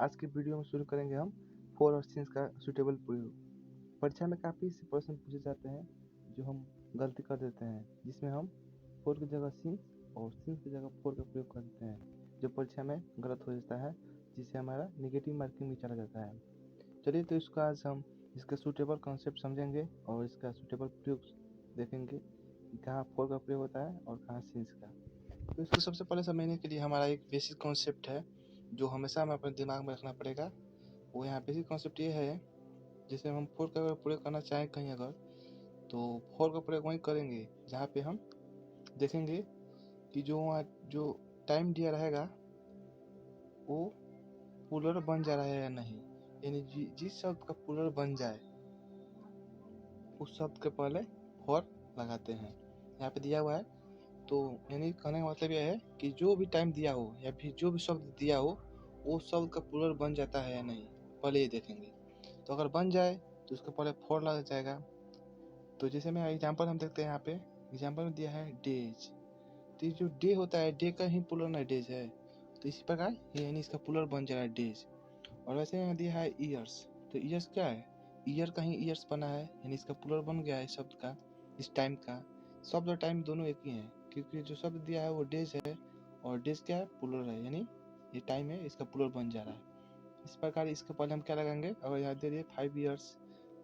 आज के वीडियो में शुरू करेंगे हम फोर और सिंस का सुटेबल प्रयोग। परीक्षा में काफ़ी से प्रश्न पूछे जाते हैं जो हम गलती कर देते हैं, जिसमें हम फोर की जगह सिंस और सिंस की जगह फोर का प्रयोग कर देते हैं, जो परीक्षा में गलत हो जाता है, जिससे हमारा नेगेटिव मार्किंग भी चला जाता है। चलिए तो इसको आज हम इसका सुटेबल कॉन्सेप्ट समझेंगे और इसका सुटेबल प्रयोग देखेंगे कि कहाँ फोर का प्रयोग होता है और कहाँ सिंस का। तो इसको सबसे पहले समझने के लिए हमारा एक बेसिक कॉन्सेप्ट है जो हमेशा हमें अपने दिमाग में रखना पड़ेगा। वो यहाँ बेसिक कॉन्सेप्ट ये है, जैसे हम फोर का अगर प्रयोग करना चाहें कहीं अगर, तो फोर का प्रयोग वहीं करेंगे जहाँ पे हम देखेंगे कि जो वहाँ जो टाइम दिया रहेगा वो पुलर बन जा रहा है या नहीं। यानी जिस शब्द का पुलर बन जाए उस शब्द के पहले फोर लगाते हैं। यहाँ पे दिया हुआ है, तो यानी कहने का मतलब यह है कि जो भी टाइम दिया हो या फिर जो भी शब्द दिया हो वो शब्द का प्लूरल बन जाता है या नहीं, पहले ये देखेंगे। तो अगर बन जाए तो उसके पहले फोर लग जाएगा। तो जैसे मैं एग्जांपल हम देखते हैं, यहाँ पे एग्जांपल में दिया है डेज। तो जो डे होता है, डे का ही प्लूरल ना डेज है, तो इसी प्रकार यानी इसका प्लूरल बन जाएगा डेज। और वैसे यहाँ दिया है ईयर्स। तो ईयर्स क्या है, ईयर का ही ईयर्स बना है, यानी इसका प्लूरल बन गया है शब्द का, इस टाइम का। शब्द और टाइम दोनों एक ही है, क्योंकि जो शब्द दिया है वो डेज है और डेज क्या है, प्लूरल है, यानी ये टाइम है, इसका प्लूरल बन जा रहा है। इस प्रकार इसके पहले हम क्या लगाएंगे, अगर यहाँ दे दिए 5 ईयर्स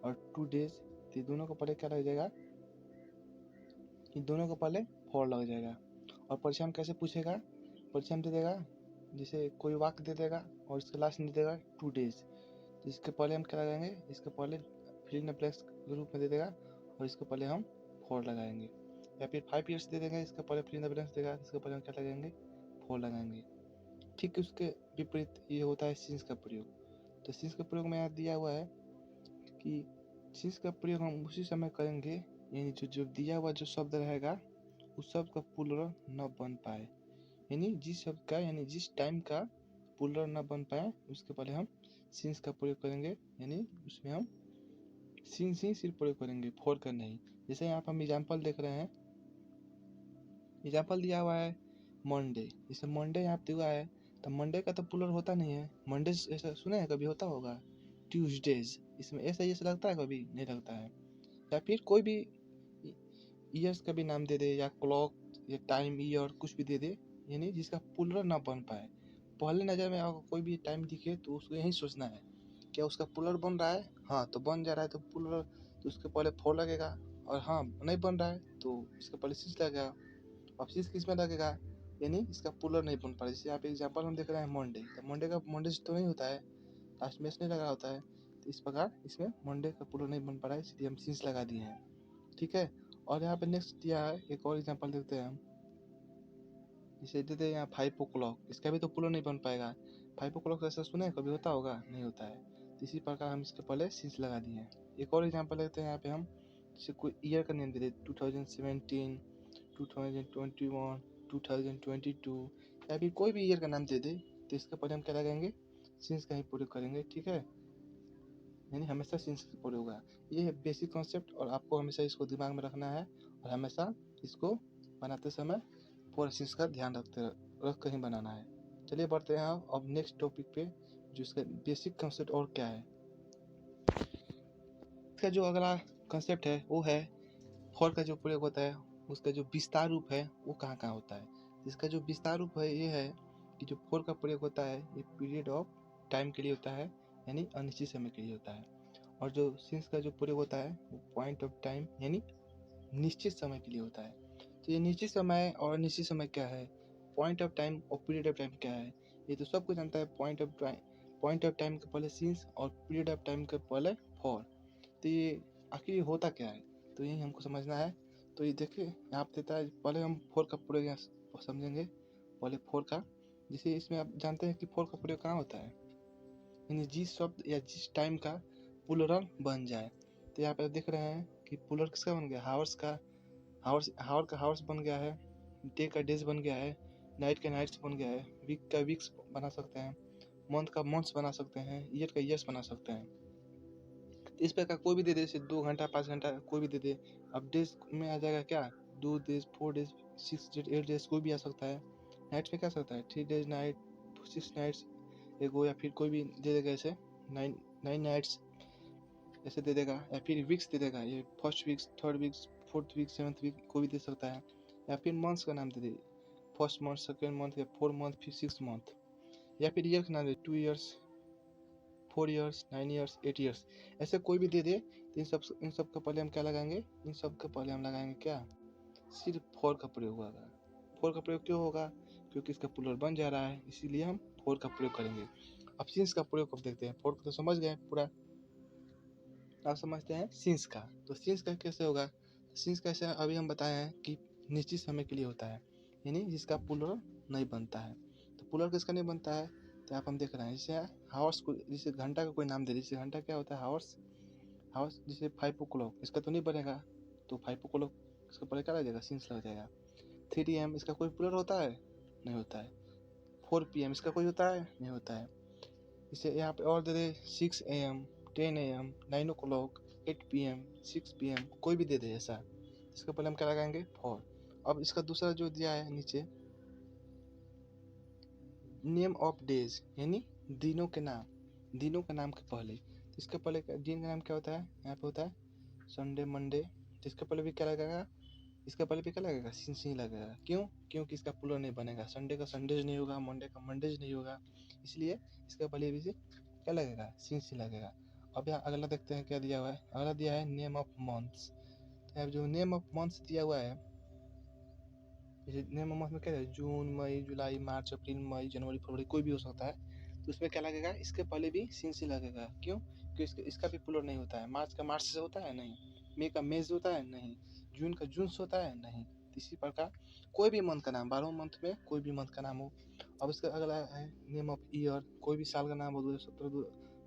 और 2 डेज, तो दोनों को पहले क्या लग जाएगा, इन दोनों को पहले 4 लग जाएगा। और परीक्षा में कैसे पूछेगा, परीक्षा में दे देगा जैसे कोई वाक्य दे देगा और इसके लास्ट में दे देगा 2 डेज, तो इसके पहले हम क्या लगाएंगे, इसके पहले फिल इन द ब्लैंक्स के रूप में दे देगा और इसके पहले हम 4 लगाएंगे। या फिर 5 ईयर्स दे देंगे, इसके पहले फिल इन द ब्लैंक्स देगा, इसके पहले हम क्या लगाएंगे, 4 लगाएंगे। ठीक उसके विपरीत ये होता है सिंस का प्रयोग। तो सिंस का प्रयोग में यहाँ दिया हुआ है कि सिंस का प्रयोग हम उसी समय करेंगे, यानी जो दिया हुआ जो शब्द रहेगा उस शब्द का प्लूरल न बन पाए, यानी जिस शब्द का, यानी जिस टाइम का प्लूरल न बन पाए उसके पहले हम सिंस का प्रयोग करेंगे, यानी उसमें हम सिंस ही सिर्फ प्रयोग करेंगे, फोर का नहीं। जैसे यहाँ पर हम एग्जाम्पल देख रहे हैं, एग्जाम्पल दिया हुआ है मंडे। जैसे मंडे यहाँ पे हुआ है, तो मंडे का तो प्लूरल होता नहीं है। मंडे ऐसा सुने हैं कभी, होता होगा ट्यूसडेज, इसमें ऐसा जैसे लगता है, कभी नहीं लगता है। या फिर कोई भी ईयर्स का भी नाम दे दे, या क्लॉक या टाइम ईयर कुछ भी दे दे, यानी जिसका प्लूरल ना बन पाए। पहले नज़र में अगर कोई भी टाइम दिखे तो उसको यही सोचना है, क्या उसका प्लूरल बन रहा है, हाँ तो बन जा रहा है तो प्लूरल, तो उसके पहले फोर लगेगा। और हाँ नहीं बन रहा है तो इसके पहले सिक्स लगेगा। अब सिक्स किस में लगेगा, यानी इसका प्लूरल नहीं बन पा रहा है। जैसे यहाँ पे एग्जाम्पल हम देख रहे हैं मंडे, तो मंडे का मंडे तो नहीं होता है, लास्ट में एस नहीं लगा होता है, तो इस प्रकार इसमें मंडे का प्लूरल नहीं बन पा रहा है, इसलिए हम सिंस लगा दिए हैं। ठीक है। और यहाँ पे नेक्स्ट दिया है, एक और एग्जाम्पल देखते हैं हम। जैसे देते हैं यहाँ 5 o'clock, इसका भी तो प्लूरल नहीं बन पाएगा। 5 o'clock ऐसा सुने हैं कभी, होता होगा, नहीं होता है। तो इसी प्रकार हम इसके पहले सिंस लगा दिए हैं। एक और एग्जाम्पल लेते हैं यहाँ पे हम, जैसे कोई ईयर का नेम दे दे 2017, 2021, 2022, या फिर कोई भी ईयर का नाम दे दे, तो इसके पहले हम क्या लगाएंगे, सिंस का ही प्रयोग करेंगे। ठीक है, यानी हमेशा सिंस का प्रयोग होगा। ये है बेसिक कॉन्सेप्ट और आपको हमेशा इसको दिमाग में रखना है और हमेशा इसको बनाते समय पूरा चीज़ का ध्यान रख कर ही बनाना है। चलिए बढ़ते हैं अब नेक्स्ट टॉपिक पे, जो इसका बेसिक कंसेप्ट और क्या है। इसका जो अगला कंसेप्ट है वो है फॉर का जो प्रयोग होता है उसका जो विस्तार रूप है वो कहाँ कहाँ होता है। इसका जो विस्तार रूप है ये है कि जो फॉर का प्रयोग होता है ये पीरियड ऑफ टाइम के लिए होता है, यानी अनिश्चित समय के लिए होता है। और जो सिंस का जो प्रयोग होता है वो पॉइंट ऑफ टाइम, यानी निश्चित समय के लिए होता है। तो ये निश्चित समय और अनिश्चित समय क्या है, पॉइंट ऑफ टाइम और पीरियड ऑफ टाइम क्या है, ये तो सबको जानता है। पॉइंट ऑफ टाइम के पहले सिंस और पीरियड ऑफ टाइम के पहले फॉर। तो ये आखिर होता क्या है, तो यही हमको समझना है। तो ये देखिए यहाँ पे देता है, पहले हम फोर का प्रयोग यहाँ समझेंगे, पहले फोर का। जैसे इसमें आप जानते हैं कि फोर का प्रयोग कहाँ होता है, यानी जिस शब्द या जिस टाइम का प्लूरल बन जाए। तो यहाँ पे देख रहे हैं कि प्लूरल किसका बन गया, हावर्स का, हावर का हावर्स बन गया है, डे का डेज बन गया है, नाइट का नाइट्स बन गया है, वीक का वीक्स बना सकते हैं, मंथ का मंथ्स बना सकते हैं, ईयर का ईयर्स बना सकते हैं। इस प्रकार कोई भी दे दे, जैसे 2 घंटा 5 घंटा कोई भी दे दे। अब डेज में आ जाएगा क्या, 2 डेज 4 डेज 6 डेज 8 डेज कोई भी आ सकता है। नाइट्स में क्या सकता है, 3 डेज नाइट 6 नाइट्स, एगो, या फिर कोई भी दे देगा ऐसे 9 नाइट्स ऐसे दे देगा, या फिर वीक्स दे देगा, ये first weeks, third weeks, fourth week, seventh week कोई भी दे सकता है, या फिर मंथ्स का नाम दे दे, फर्स्ट मंथ, सेकेंड मंथ, या 4 मंथ, फिर 6 मंथ, या फिर ईयर का नाम दे 2 ईयर्स, 4 ईयर्स, 9 ईयर्स, 8 ईयर्स, ऐसे कोई भी दे दे। तो इन सब का पहले हम क्या लगाएंगे, इन सब का पहले हम लगाएंगे क्या, सिर्फ फॉर का प्रयोग होगा। फॉर का प्रयोग क्यों होगा, क्योंकि इसका प्लूरल बन जा रहा है, इसीलिए हम फॉर का प्रयोग करेंगे। अब सिंस का प्रयोग कब देखते हैं, फॉर को तो समझ गए पूरा, आप समझते हैं सिंस का। तो सिंस का कैसे होगा, सिंस कैसे अभी हम बताए हैं कि निश्चित समय के लिए होता है, यानी जिसका प्लूरल नहीं बनता है। तो प्लूरल किसका नहीं बनता है, तो आप हम देख रहे हैं, जैसे हावर्स को, जैसे घंटा का कोई नाम दे, जैसे घंटा क्या होता है, हावर्स, हावर्स, जैसे 5 o'clock, इसका तो नहीं बनेगा, तो 5 o'clock इसका पहले क्या लग जाएगा, सिंस लग जाएगा। 3 AM इसका कोई प्लूरल होता है, नहीं होता है। 4 PM इसका कोई होता है, नहीं होता है। इसे यहाँ पे और दे दे 6 AM, 10 AM, 9 o'clock, 8 PM, 6 PM, कोई भी दे दे ऐसा, इसका पहले हम क्या लगाएंगे, फॉर। अब इसका दूसरा जो दिया है नीचे, नेम ऑफ डेज, यानी दिनों के नाम, दिनों के नाम के पहले, तो इसके पहले दिन का नाम क्या होता है, यहाँ पे होता है संडे, मंडे, तो इसके पहले भी क्या लगेगा, इसका पहले भी क्या लगेगा, सिंस ही लगेगा। क्यों, क्योंकि इसका प्लूरल नहीं बनेगा, संडे का संडेज नहीं होगा, मंडे का मंडेज नहीं होगा, इसलिए इसका पहले भी क्या लगेगा, सिंस ही लगेगा। अब यहाँ अगला देखते हैं क्या दिया हुआ है, अगला दिया है नेम ऑफ मंथ्स। तो यहाँ जो नेम ऑफ मंथ्स दिया हुआ है, जैसे नेम ऑफ मंथ में क्या है, जून, मई, जुलाई, मार्च, अप्रैल, मई, जनवरी, फरवरी, कोई भी हो सकता है, तो उसमें क्या लगेगा, इसके पहले भी सिंस ही लगेगा। क्यों, क्योंकि इसका भी प्लूरल नहीं होता है। मार्च का मार्च से होता है, नहीं। मई का मई से होता है, नहीं। जून का जून से होता है, नहीं। इसी प्रकार कोई भी मंथ का नाम, 12 मंथ में कोई भी मंथ का नाम हो। अब इसका अगला है नेम ऑफ ईयर, कोई भी साल का नाम हो, 2017,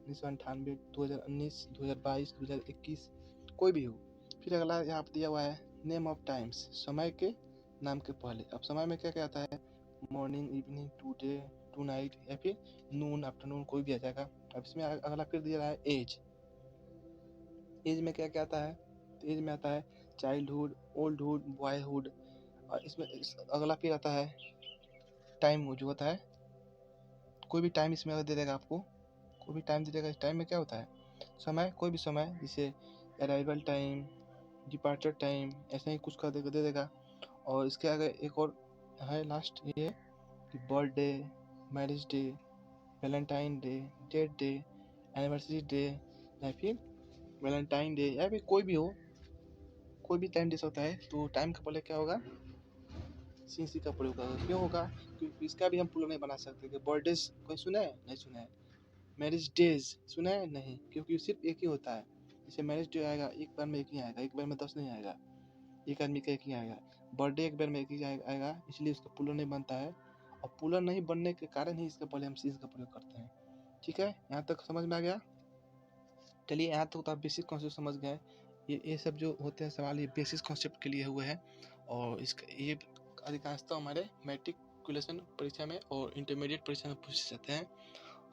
1998, 2019, 2022, 2021, कोई भी हो। फिर अगला यहाँ पर दिया हुआ है नेम ऑफ टाइम्स, समय के नाम के पहले। अब समय में क्या क्या आता है, morning, evening, today, tonight, या फिर नून, आफ्टरनून, कोई भी आ जाएगा। अब इसमें अगला फिर दिया रहा है एज, एज में क्या क्या आता है, तो एज में आता है चाइल्डहुड, ओल्डहुड, बॉयहुड, और इसमें अगला फिर आता है टाइम, जो होता है कोई भी टाइम इसमें अगर दे देगा आपको, कोई भी टाइम दे देगा, इस टाइम में क्या होता है, समय, कोई भी समय, जैसे अराइवल टाइम, डिपार्चर टाइम, ऐसे ही कुछ का दे देगा। और इसके आगे एक और है लास्ट, ये कि birthday, marriage day, Valentine day, date day, anniversary day, या फिर वैलेंटाइन डे, या फिर कोई भी हो, कोई भी टाइम दे सकता है। तो टाइम का पहले क्या होगा, सीसी का प्रयोग होगा। क्यों होगा, क्योंकि इसका भी हम प्लूरल नहीं बना सकते कि बर्थडेज कोई सुना है, नहीं सुना है। मैरिज डेज सुना है, नहीं, क्योंकि सिर्फ एक ही होता है। जैसे मैरिज डे आएगा, एक बार में एक ही आएगा, एक बार में 10 नहीं आएगा, एक आदमी का एक ही आएगा। बर्थडे एक बार में एक ही आएगा, इसलिए उसका प्लूरल नहीं बनता है, और प्लूरल नहीं बनने के कारण ही इसके पहले हम सीज का प्रयोग करते हैं। ठीक है, यहाँ तक समझ में आ गया। चलिए, यहाँ तक तो आप बेसिक कॉन्सेप्ट समझ गए। ये सब जो होते हैं सवाल, ये बेसिक कॉन्सेप्ट के लिए हुए हैं, और इसका ये अधिकांशतः हमारे मैट्रिकुलेशन परीक्षा में और इंटरमीडिएट परीक्षा में पूछे जाते हैं,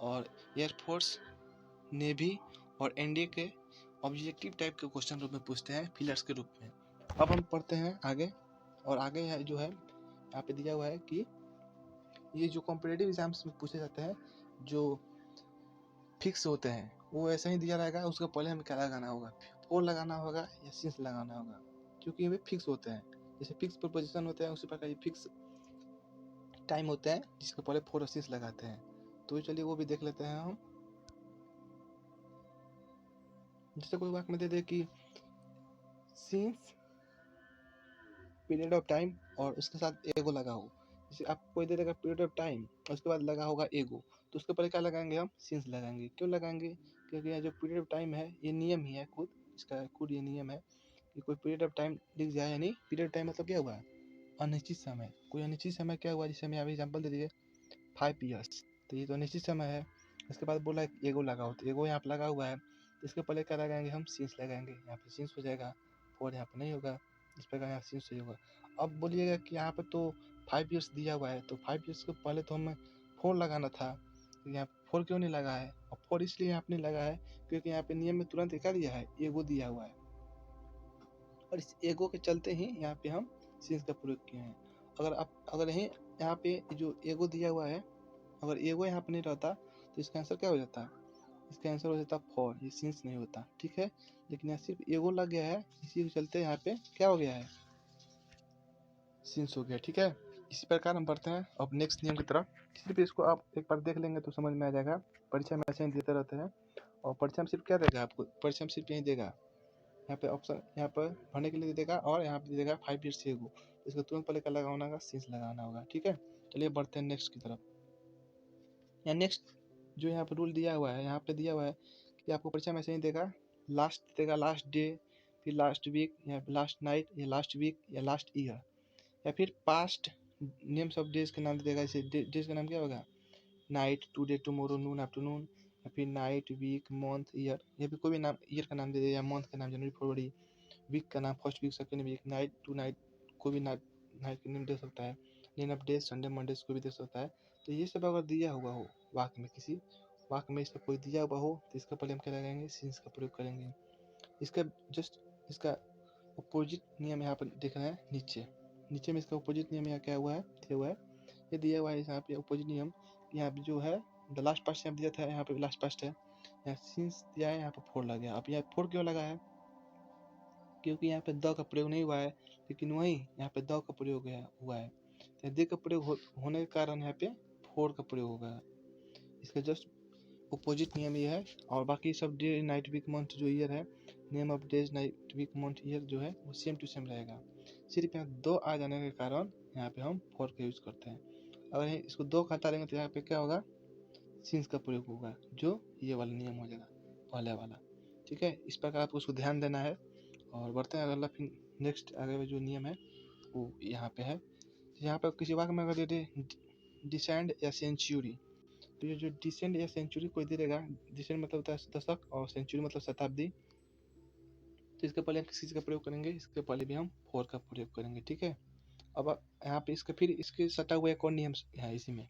और एयरफोर्स, नेवी और एनडीए के ऑब्जेक्टिव टाइप के क्वेश्चन रूप में पूछते हैं, फिलर्स के रूप में। अब हम पढ़ते हैं आगे, और आगे है जो है यहाँ पे दिया हुआ है कि ये जो कॉम्पिटिटिव एग्जाम्स में पूछे जाते हैं, जो फिक्स होते हैं, वो ऐसा ही दिया रहेगा। उसके पहले हमें क्या लगाना होगा, फोर लगाना होगा या सिंस लगाना होगा, क्योंकि ये फिक्स होते हैं। जैसे फिक्स प्रोपोजिशन होते हैं, उसी प्रकार ये फिक्स टाइम होते हैं, जिसके पहले फोर और सिंस लगाते हैं। तो चलिए वो भी देख लेते हैं हम। जैसे कोई वाक्य में दे दे कि सिंस पीरियड ऑफ टाइम, और उसके साथ एगो लगा हो। जैसे आपको कोई दे देगा पीरियड ऑफ टाइम, उसके बाद लगा होगा एगो, तो उसके पहले क्या लगाएंगे हम, सिंस लगाएंगे। क्यों लगाएंगे, क्योंकि यह जो पीरियड ऑफ टाइम है, ये नियम ही है खुद, इसका खुद ये नियम है कि कोई पीरियड ऑफ टाइम लिख जाए, यानी पीरियड ऑफ टाइम मतलब क्या हुआ, अनिश्चित समय। कोई अनिश्चित समय क्या हुआ, जैसे हमें अभी एग्जाम्पल दे दीजिए 5 ईयर्स, तो ये तो अनिश्चित समय है। इसके बाद बोला एगो लगा हो, तो एगो यहाँ पर लगा हुआ है, इसके पहले क्या लगाएंगे हम, सिंस लगाएंगे। यहाँ पे सिंस हो जाएगा, और यहाँ पर नहीं होगा, इस प्रकार यहाँ सिंस सही होगा। अब बोलिएगा कि यहाँ पे तो 5 ईयर्स दिया हुआ है, तो 5 ईयर्स के पहले तो हमें 4 लगाना था, तो यहाँ 4 क्यों नहीं लगा है, और 4 इसलिए यहाँ पे नहीं लगा है क्योंकि यहाँ पे नियम में तुरंत क्या दिया है, एगो दिया हुआ है, और इस एगो के चलते ही यहाँ पे हम सिंस का प्रयोग किए हैं। अगर यही यहाँ पे जो एगो दिया हुआ है, अगर एगो यहाँ पे नहीं रहता तो इसका आंसर क्या हो जाता है? इसका आंसर हो जाता है फॉर, ये सिंस नहीं होता, ठीक है। लेकिन यहाँ सिर्फ एगो लग गया है, इसी के चलते यहाँ पे क्या हो गया है, सिंस हो गया, ठीक है। इसी प्रकार हम बढ़ते हैं अब नेक्स्ट नियम की तरफ। सिर्फ इसको आप एक बार देख लेंगे तो समझ में आ जाएगा, परीक्षा में ऐसे ही देते रहते हैं। और परीक्षा में सिर्फ क्या देगा आपको, परीक्षा में सिर्फ यही देगा, यहाँ पे ऑप्शन यहाँ पर भरने के लिए देगा और यहाँ पे देगा 5 ईयर्स से एगो, इसको तुरंत पहले क्या लगाना होगा, सिंस लगाना होगा, ठीक है। चलिए बढ़ते हैं नेक्स्ट की तरफ। या नेक्स्ट जो यहाँ पे रूल दिया हुआ है, यहाँ पे दिया हुआ है कि आपको परीक्षा में ऐसे ही देगा, लास्ट देगा, लास्ट डे, फिर लास्ट वीक, या लास्ट नाइट, या लास्ट वीक, या लास्ट ईयर, या फिर पास्ट नेम्स ऑफ डेज के नाम देगा। जैसे डेज का नाम क्या होगा, नाइट, टुडे, टुमारो, नून, आफ्टरनून, या फिर नाइट, वीक, मंथ, ईयर, या फिर कोई भी नाम ईयर का नाम दे दे, या मंथ का नाम जनवरी फरवरी, वीक का नाम first week second week, night tonight, कोई भी नाइट नाइट का नेम दे सकता है, name of days, Sunday Monday कोई भी दे सकता है। तो ये सब अगर दिया हुआ हो वाक्य में, किसी वाक्य में इसका कोई दिया हुआ हो, तो इसका पहले हम क्या लगाएंगे, सिंस का प्रयोग करेंगे। इसका जस्ट इसका अपोजिट नियम यहाँ पर देख रहे हैं, नीचे नीचे में इसका अपोजिट नियम यहाँ क्या हुआ है, दिया हुआ है, ये दिया हुआ है यहाँ पे अपोजिट नियम। यहाँ पे जो है द लास्ट पास्ट यहाँ दिया था, यहाँ पे लास्ट पास्ट है, यहाँ सिंस दिया है, यहाँ पे फोर लग गया। अब यहाँ फोर क्यों लगा है, क्योंकि यहाँ पे द का प्रयोग नहीं हुआ है, लेकिन वहीं यहाँ पे द का प्रयोग हुआ है, तो द का प्रयोग होने के कारण यहाँ पे फोर का प्रयोग होगा। इसका जस्ट अपोजिट नियम ये है। और बाकी सब डे नाइट वीक मंथ जो ईयर है, name of days night week month year जो है वो सेम टू सेम रहेगा। सिर्फ यहाँ दो आ जाने के कारण यहाँ पे हम फोर का यूज करते हैं। अगर इसको दो का हटा देंगे तो यहाँ पे क्या होगा, सिंस का प्रयोग होगा, जो ये वाला नियम हो जाएगा पहले वाला, ठीक है। इस प्रकार आपको उसको ध्यान देना है। और बढ़ते हैं अगला, फिर नेक्स्ट आगे जो नियम है वो यहाँ पे है। यहाँ पे किसी वाक्य में अगर दे दे डिसेंड या सेंचुरी, तो ये जो डिसेंड या सेंचुरी कोई दे देगा, डिसेंड मतलब होता है दशक और सेंचुरी मतलब शताब्दी, तो इसके पहले हम किस चीज़ का प्रयोग करेंगे, इसके पहले भी हम फोर का प्रयोग करेंगे, ठीक है। अब यहाँ पे इसका फिर इसके सटा हुआ एक और नियम है इसी में,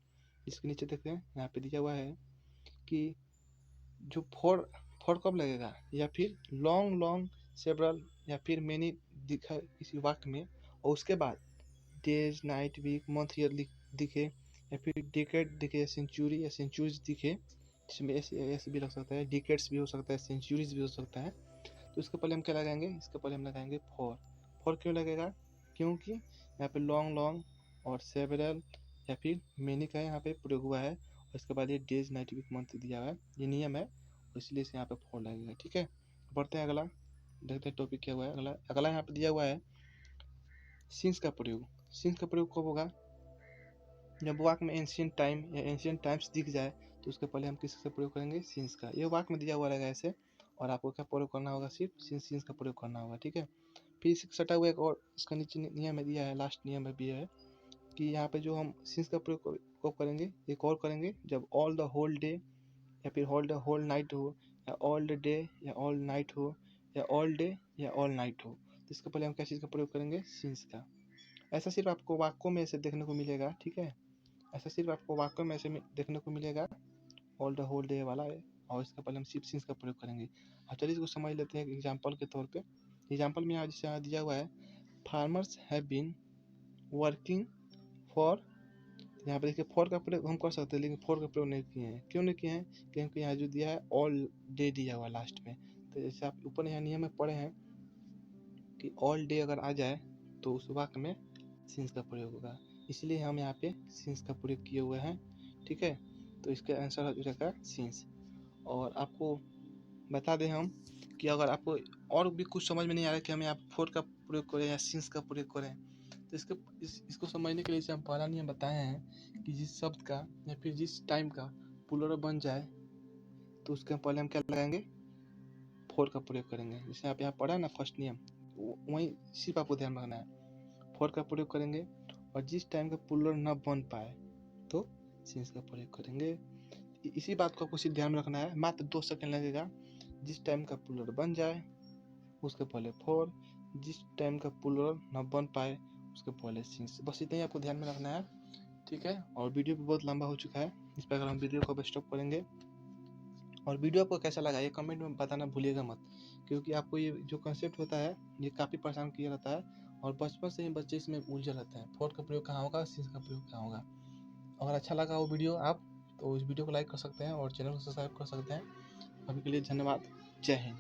इसके नीचे देखते हैं, यहाँ पे दिया हुआ है कि जो फोर फोर कब लगेगा, या फिर लॉन्ग लॉन्ग सेवरल या फिर मेनी दिखा इसी वाक्य में, और उसके बाद days night week month year दिखे, या फिर डिकेड दिखे, सेंचुरी या सेंचुरीज दिखे, जिसमें ऐसे भी लग सकता है, डिकेड्स भी हो सकता है, सेंचुरीज भी हो सकता है। तो इसके पहले हम क्या लगाएंगे, इसके पहले हम लगाएंगे फोर। फोर क्यों लगेगा, क्योंकि यहाँ पे लॉन्ग लॉन्ग और सेवरल या फिर मेनी का यहाँ पे प्रयोग हुआ है, और इसके बाद ये डेज नाइट वीक मंथ दिया हुआ है, ये नियम है, इसलिए इसे यहाँ पे फोर लगेगा, ठीक है। बढ़ते हैं अगला, देखते हैं टॉपिक क्या हुआ है। अगला अगला यहाँ पे दिया हुआ है सिंस का प्रयोग। सिंस का प्रयोग कब होगा, जब वाक्य में एंशिएंट टाइम या एंशिएंट टाइम्स दिख जाए, तो उसके पहले हम किसका प्रयोग करेंगे, सिंस का। ये वाक्य में दिया हुआ रहेगा ऐसे, और आपको क्या प्रयोग करना होगा, सिर्फ सिंस का प्रयोग करना होगा, ठीक है। फिर इसके सटा हुआ एक और इसका नीचे नियम है दिया है, लास्ट नियम है भी है, कि यहाँ पे जो हम सिंस का प्रयोग कब करेंगे, एक और करेंगे जब ऑल द होल डे या फिर ऑल द होल नाइट हो, या ऑल द डे या ऑल नाइट हो, या ऑल डे या ऑल नाइट हो, तो इसके पहले हम क्या चीज़ का प्रयोग करेंगे, सिंस का। ऐसा सिर्फ आपको वाक्यों में ऐसे देखने को मिलेगा, ठीक है। ऐसा सिर्फ आपको वाक्यों में ऐसे देखने को मिलेगा, ऑल द होल डे वाला है, और इसका पहले हम सिर्फ सिंस का प्रयोग करेंगे। अब चलिए इसको समझ लेते हैं एग्जाम्पल के तौर पे। एग्जाम्पल में जैसे यहाँ दिया हुआ है, farmers have been working for, यहाँ पे देखिए फॉर का प्रयोग हम कर सकते हैं, लेकिन फॉर का प्रयोग नहीं किए हैं। क्यों नहीं किए हैं, क्योंकि यहाँ जो दिया है ऑल डे दिया हुआ लास्ट में, तो जैसे आप ऊपर यहाँ नियम में पढ़े हैं कि ऑल डे अगर आ जाए तो उस वाक्य में सिंस का प्रयोग होगा, इसलिए हम यहाँ पे सिंस का प्रयोग किए हुए हैं, ठीक है। तो इसका आंसर हो जाएगा सिंस। और आपको बता दें हम कि अगर आपको और भी कुछ समझ में नहीं आ रहा है कि हम यहाँ फोर का प्रयोग करें या सिंस का प्रयोग करें, तो इसको समझने के लिए हम पहला नियम बताए हैं कि जिस शब्द का या फिर जिस टाइम का प्लूरल बन जाए, तो उसके पहले हम क्या लगाएंगे, फोर का प्रयोग करेंगे। जैसे आप यहाँ पढ़ा ना फर्स्ट नियम, वहीं सिर्फ आपको ध्यान रखना है, फोर का प्रयोग करेंगे, और जिस टाइम का प्लूरल न बन पाए तो सिंस का प्रयोग करेंगे। इसी बात को आपको सिर्फ ध्यान में रखना है, मात्र 2 सेकंड लगेगा। जिस टाइम का प्लूरल बन जाए उसके पहले फोर, जिस टाइम का प्लूरल न बन पाए उसके पहले सिंस, बस इतना ही आपको ध्यान में रखना है, ठीक है। और वीडियो भी बहुत लंबा हो चुका है, इस पर अगर हम वीडियो को अब स्टॉप करेंगे। और वीडियो आपको कैसा लगा ये कमेंट में बताना भूलिएगा मत, क्योंकि आपको ये जो कंसेप्ट होता है ये काफ़ी परेशान किया रहता है, और बचपन से ही बच्चे इसमें उलझे रहते हैं, फोर का प्रयोग कहाँ होगा, सिंस का प्रयोग कहाँ होगा। अगर अच्छा लगा वो वीडियो, आप तो इस वीडियो को लाइक कर सकते हैं और चैनल को सब्सक्राइब कर सकते हैं। अभी के लिए धन्यवाद। जय हिंद।